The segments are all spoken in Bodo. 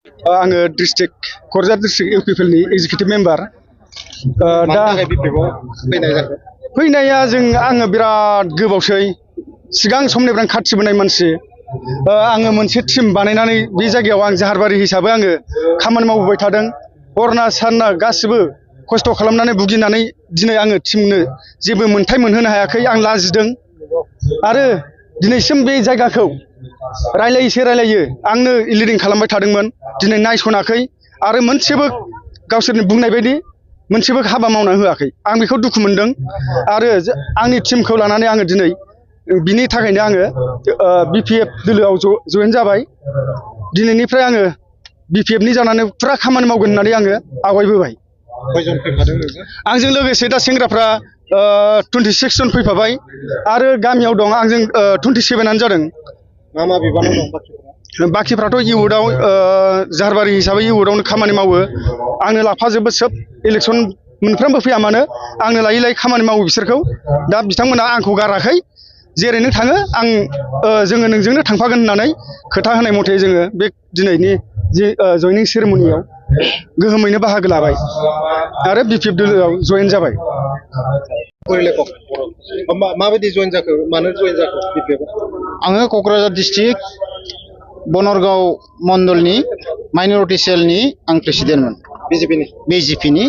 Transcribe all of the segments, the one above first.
आङो district Kokrajhar district इउपिपिएलनि executive member दा फैनाया आङो बिराद गोबावसै सिगां समनिफ्रायनो खाथिबोनाय मानसि आङो मोनसे टीम बानायनानै बे जायगायाव आं जाहारबारि हिसाबै आङो खामानि मावबोबाय थादों हरना सानना गासिबो खस्थ' खालामनानै भुगिनानै दिनै आङो टीमनो जेबो मोनथाय मोनहोनो हायाखै आं लाजिदों आरो दिनैसिम बे जायगाखौ रायलायो आंनो लिडिं खालामबाय थादोंमोन दिनै नायसनाखै आरो मोनसेबो गावसोरनि बुंनाय बायदि मोनसेबो हाबा मावना होआखै आं बेखौ दुखु मोनदों आरो आंनि टीमखौ लानानै आङो दिनै बिनि थाखायनो आङो बिपिएफ दोलोआव जयेन जाबाय दिनैनिफ्राय आङो बिपिएफनि जानानै फुरा खामानि मावगोन होननानै आङो आवगायबोबाय आंजों लोगोसे दा सेंग्राफ्रा 26 जन फैफाबाय आरो गामियाव दं आंजों 27आनो जादों मा बिबानाव दं बाखिफ्राथ' इउथआव जाहारबारि हिसाबै इउथआवनो खामानि मावो आंनो लाफाजोबो सोब इलेक्सन मोनफ्रोमबो फैया मानो आंनो लायै लायै खामानि मावो बिसोरखौ दा बिथांमोना आंखौ गाराखै जेरै नों थाङो आं जोङो नोंजोंनो थांफागोन होननानै खोथा होनाय मथे जोङो बे दिनैनि जि जयनिं सेरेमनियाव गोहोमैनो बाहागो लाबाय आरो बिपिएफ दोलोआव जयेन जाबाय माबायदि जयेन जाखो मानो जयेन जाखो बिपिएफ आङो क'क्राझार डिस्ट्रिक्ट बनरगाव मण्डलनि माइनरिटि सेलनि आं प्रेसिडेन्टमोन बिजेपिनि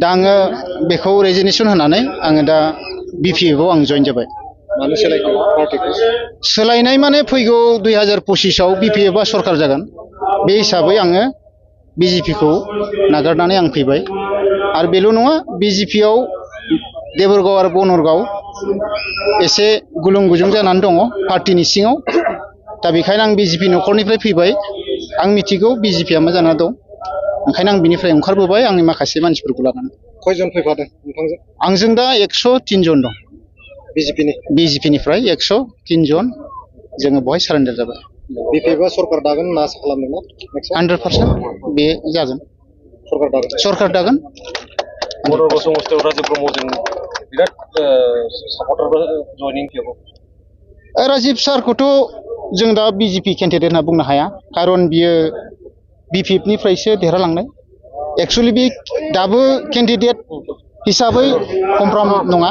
दा आङो बेखौ रेजिगनेसन होनानै आङो दा बिपिएफआव आं जयेन जाबाय मानो सोलायखो पार्टिखौ सोलायनाय माने फैगौ 2025आव बिपिएफआ सरकार जागोन बे हिसाबै आङो बिजेपिखौ नागारनानै आं फैबाय आरो बेल' नङा बिजेपिआव देबरगाव आरो बनरगाव एसे गुलुं गुजुं जानानै दङ पार्टिनि सिङाव दा बेखायनो आं बिजेपि न'खरनिफ्राय फैबाय आं मिथिगौ बिजेपिआ मा जाना दं ओंखायनो आं बिनिफ्राय ओंखारबोबाय आंनि माखासे मानसिफोरखौ लानानै खयजन फैफादों नोंथांजों आंजों दा 103 जन दं बिजेपिनिफ्राय 103 जन जोङो बेवहाय सारेन्डार जाबाय बिपिएफआ सरकार दागोन होनना आसा खालामदोंना 100% बे जागोन सरकार दागोन बनरगाव समस्थियाव राजीव ब्रह्मजों बिराद सापर्टार जयनिं खेबो राजीब सारखौथ' जों दा बिजेपि केन्डिडेट होनना बुंनो हाया खारन बियो बिपिएफनिफ्रायसो देरहालांनाय एक्सुवेलि बे दाबो केन्डिडेट हिसाबै कनफार्म नङा